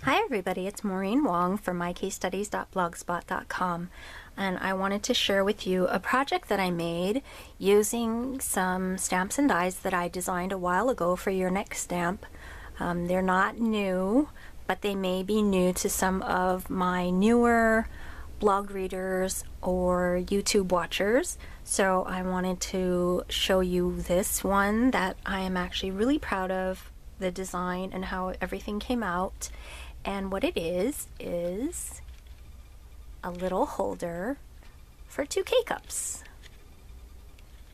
Hi everybody, it's Maureen Wong from mycasestudies.blogspot.com, and I wanted to share with you a project that I made using some stamps and dies that I designed a while ago for your next stamp. They're not new, but they may be new to some of my newer blog readers or YouTube watchers. So I wanted to show you this one that I am actually really proud of, the design and how everything came out. And what it is a little holder for 2 K-cups.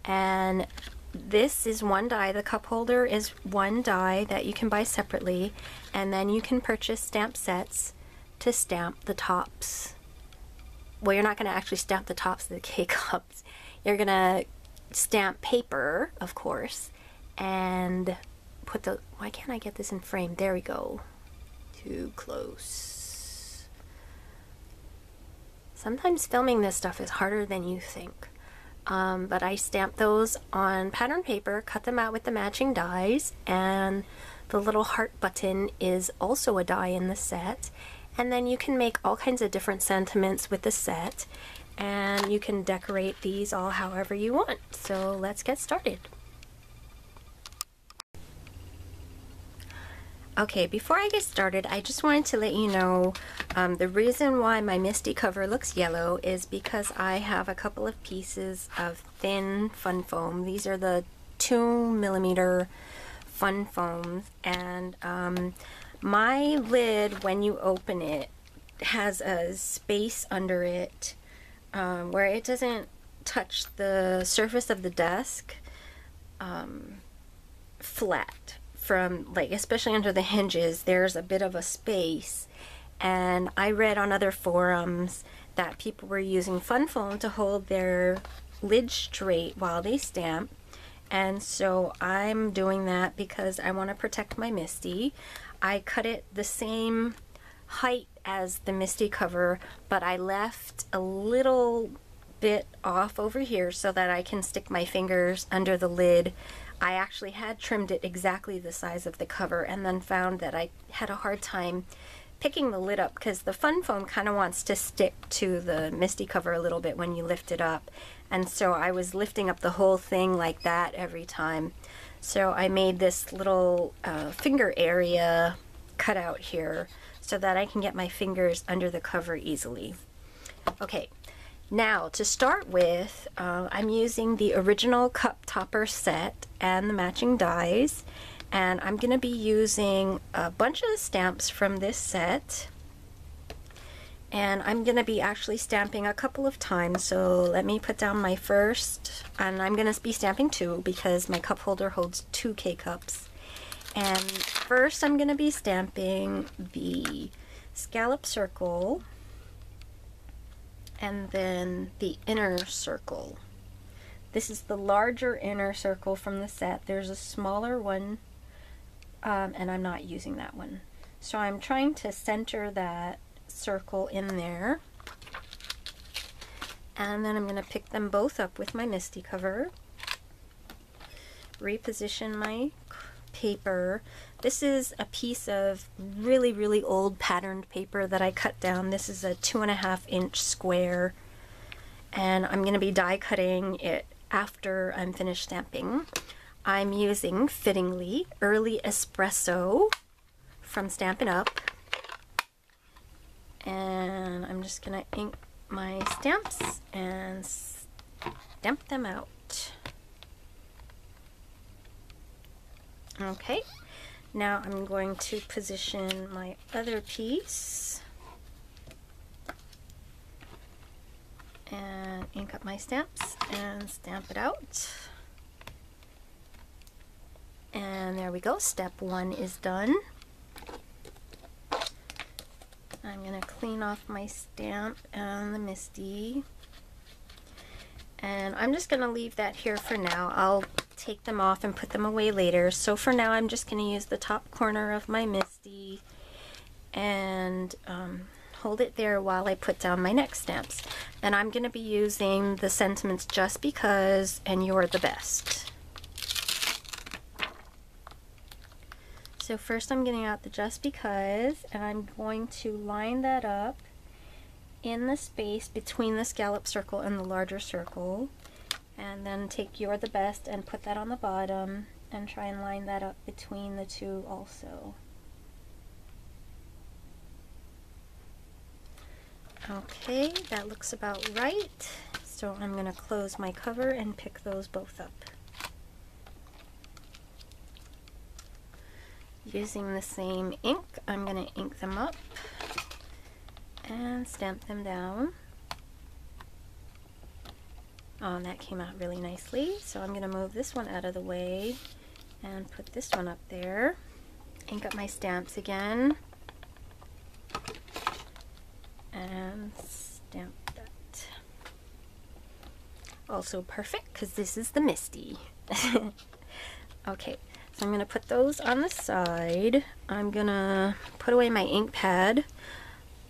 And this is one die. The cup holder is one die that you can buy separately, and then you can purchase stamp sets to stamp the tops. Well, you're not going to actually stamp the tops of the K-cups. You're going to stamp paper, of course, and put the... Why can't I get this in frame? There we go. Too close. Sometimes filming this stuff is harder than you think. But I stamped those on pattern paper, cut them out with the matching dies, and the little heart button is also a die in the set. And then you can make all kinds of different sentiments with the set, and you can decorate these all however you want. So let's get started. Okay, before I get started, I just wanted to let you know the reason why my MISTI cover looks yellow is because I have a couple of pieces of thin fun foam. These are the 2mm fun foams, and my lid, when you open it, has a space under it where it doesn't touch the surface of the desk flat. From, like, especially under the hinges, there's a bit of a space, and I read on other forums that people were using fun foam to hold their lid straight while they stamp, and so I'm doing that because I want to protect my MISTI. I cut it the same height as the MISTI cover, but I left a little bit off over here so that I can stick my fingers under the lid. I actually had trimmed it exactly the size of the cover, and then found that I had a hard time picking the lid up because the fun foam kind of wants to stick to the MISTI cover a little bit when you lift it up, and so I was lifting up the whole thing like that every time. So I made this little finger area cut out here so that I can get my fingers under the cover easily. Okay. Now, to start with, I'm using the original cup topper set and the matching dies, and I'm going to be using a bunch of stamps from this set, and I'm going to be actually stamping a couple of times. So let me put down my first, and I'm going to be stamping 2 because my cup holder holds 2 K-cups. And first I'm going to be stamping the scallop circle, and then the inner circle. This is the larger inner circle from the set. There's a smaller one, and I'm not using that one. So I'm trying to center that circle in there. And then I'm going to pick them both up with my MISTI cover. Reposition my paper. This is a piece of really old patterned paper that I cut down. This is a 2.5-inch square, and I'm going to be die cutting it after I'm finished stamping. I'm using, fittingly, Early Espresso from Stampin' Up, and I'm just going to ink my stamps and stamp them out. Okay, now I'm going to position my other piece and ink up my stamps and stamp it out. And there we go, step 1 is done. I'm going to clean off my stamp and the MISTI, and I'm just going to leave that here for now. I'll take them off and put them away later. So for now I'm just going to use the top corner of my MISTI and hold it there while I put down my next stamps. And I'm going to be using the sentiments Just Because and You're the Best. So first I'm getting out the just because, and I'm going to line that up in the space between the scallop circle and the larger circle, and then take You're the Best and put that on the bottom and try and line that up between the two also. Okay, that looks about right. So I'm going to close my cover and pick those both up. Using the same ink, I'm going to ink them up and stamp them down. Oh, and that came out really nicely. So I'm going to move this one out of the way and put this one up there. Ink up my stamps again. And stamp that. Also perfect because this is the Misty. Okay, so I'm going to put those on the side. I'm going to put away my ink pad.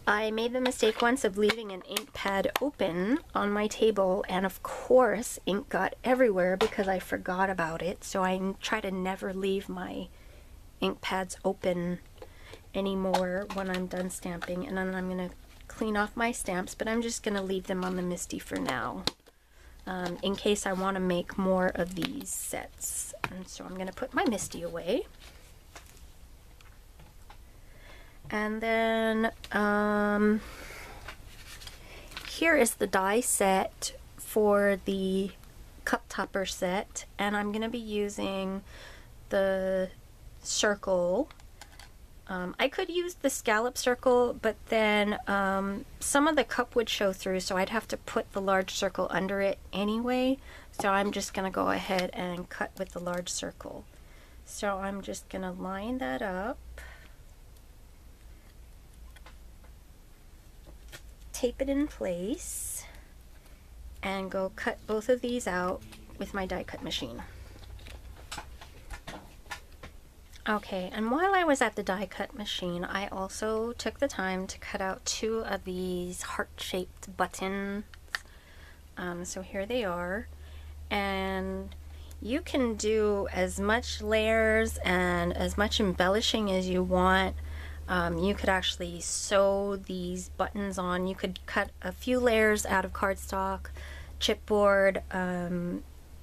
I made the mistake once of leaving an ink pad open on my table, and of course ink got everywhere because I forgot about it. So I try to never leave my ink pads open anymore when I'm done stamping. And then I'm going to clean off my stamps, but I'm just going to leave them on the Misty for now, in case I want to make more of these sets. And so I'm going to put my Misty away. And then here is the die set for the cup topper set, and I'm going to be using the circle. I could use the scallop circle, but then some of the cup would show through, so I'd have to put the large circle under it anyway. So I'm just going to go ahead and cut with the large circle. So I'm just going to line that up, tape it in place, and go cut both of these out with my die cut machine. Okay, and while I was at the die cut machine, I also took the time to cut out 2 of these heart-shaped buttons. So here they are, and you can do as much layers and as much embellishing as you want. You could actually sew these buttons on. You could cut a few layers out of cardstock, chipboard,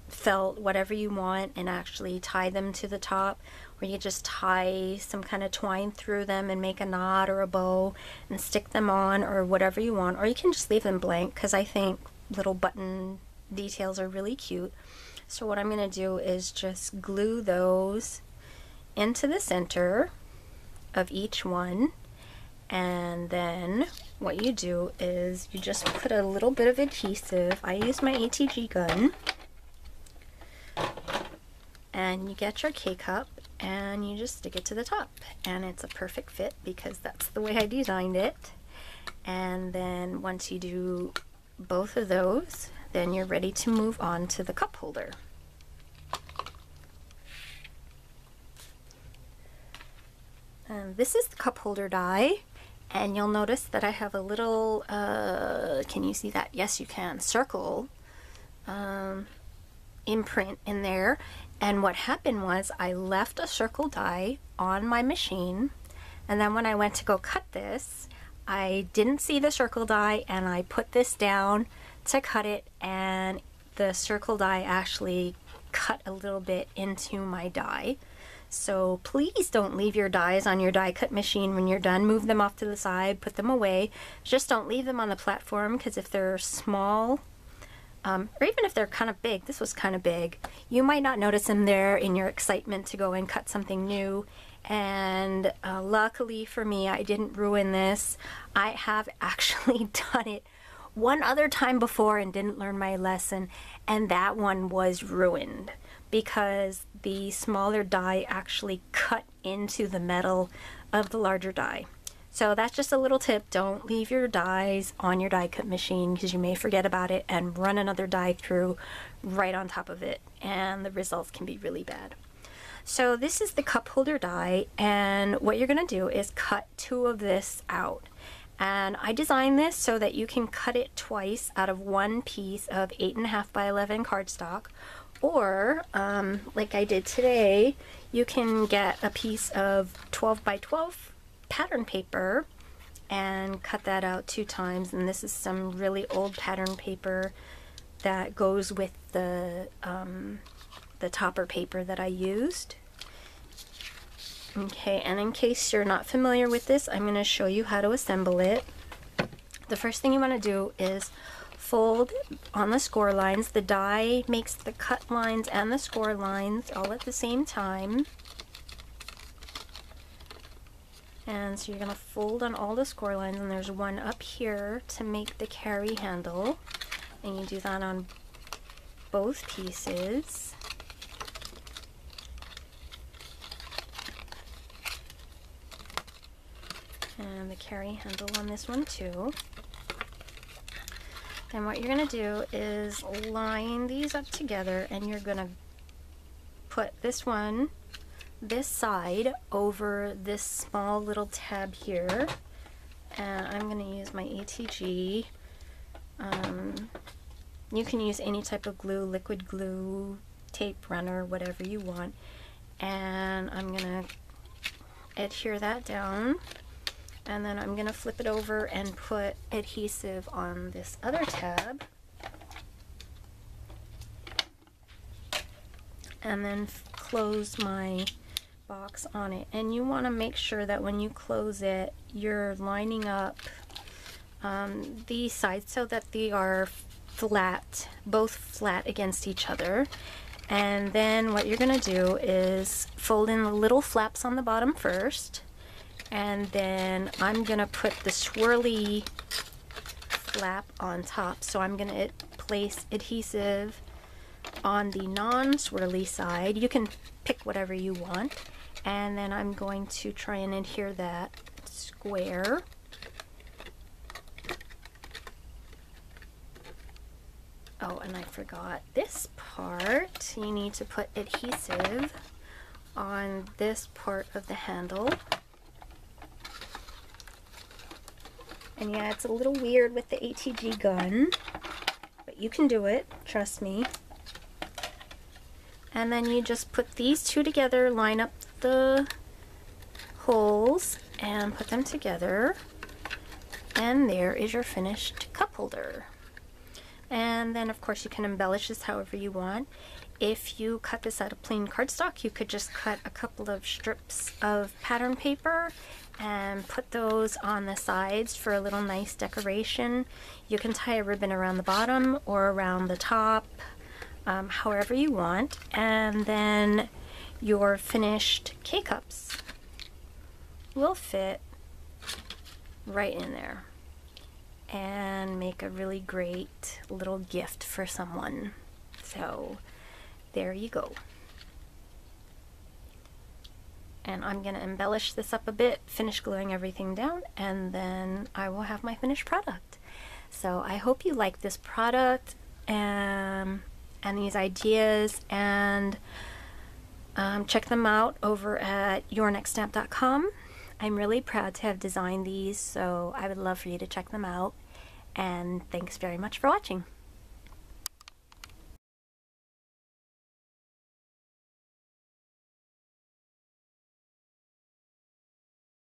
felt, whatever you want, and actually tie them to the top, or you just tie some kind of twine through them and make a knot or a bow and stick them on, or whatever you want. Or you can just leave them blank, because I think little button details are really cute. So what I'm going to do is just glue those into the center of each one, and then what you do is you just put a little bit of adhesive. I use my ATG gun, and you get your K-cup and you just stick it to the top, and it's a perfect fit because that's the way I designed it. And then once you do both of those, then you're ready to move on to the cup holder. This is the cup holder die, and you'll notice that I have a little, can you see that? Yes, you can. Circle imprint in there. And what happened was I left a circle die on my machine, and then when I went to go cut this, I didn't see the circle die, and I put this down to cut it, and the circle die actually cut a little bit into my die. So please don't leave your dies on your die cut machine when you're done. Move them off to the side, put them away. Just don't leave them on the platform, because if they're small, or even if they're kind of big, this was kind of big, you might not notice them there in your excitement to go and cut something new. And luckily for me, I didn't ruin this. I have actually done it one other time before and didn't learn my lesson, and that one was ruined because the smaller die actually cut into the metal of the larger die. So that's just a little tip. Don't leave your dies on your die cut machine, because you may forget about it and run another die through right on top of it, and the results can be really bad. So this is the cup holder die, and what you're going to do is cut 2 of this out. And I designed this so that you can cut it twice out of one piece of 8.5 by 11 cardstock, Or, like I did today, you can get a piece of 12 by 12 pattern paper and cut that out 2 times. And this is some really old pattern paper that goes with the topper paper that I used. Okay, and in case you're not familiar with this, I'm going to show you how to assemble it. The first thing you want to do is fold on the score lines. The die makes the cut lines and the score lines all at the same time. And so you're going to fold on all the score lines, and there's one up here to make the carry handle. And you do that on both pieces. And the carry handle on this one too. Then what you're going to do is line these up together, and you're going to put this one, this side, over this small little tab here. And I'm going to use my ATG. You can use any type of glue, liquid glue, tape runner, whatever you want. And I'm going to adhere that down. And then I'm going to flip it over and put adhesive on this other tab. And then close my box on it. And you want to make sure that when you close it, you're lining up these sides so that they are flat, both flat against each other. And then what you're going to do is fold in the little flaps on the bottom first. And then I'm going to put the swirly flap on top. So I'm going to place adhesive on the non-swirly side. You can pick whatever you want. And then I'm going to try and adhere that square. Oh, and I forgot this part. You need to put adhesive on this part of the handle. And yeah, it's a little weird with the ATG gun, but you can do it, trust me. And then you just put these two together, line up the holes, and put them together. And there is your finished cup holder. And then of course you can embellish this however you want. If you cut this out of plain cardstock, you could just cut a couple of strips of pattern paper and put those on the sides for a little nice decoration. You can tie a ribbon around the bottom or around the top, however you want. And then your finished K-cups will fit right in there and make a really great little gift for someone. So there you go. And I'm going to embellish this up a bit, finish gluing everything down, and then I will have my finished product. So I hope you like this product and these ideas, and check them out over at yournextstamp.com. I'm really proud to have designed these, so I would love for you to check them out. And thanks very much for watching.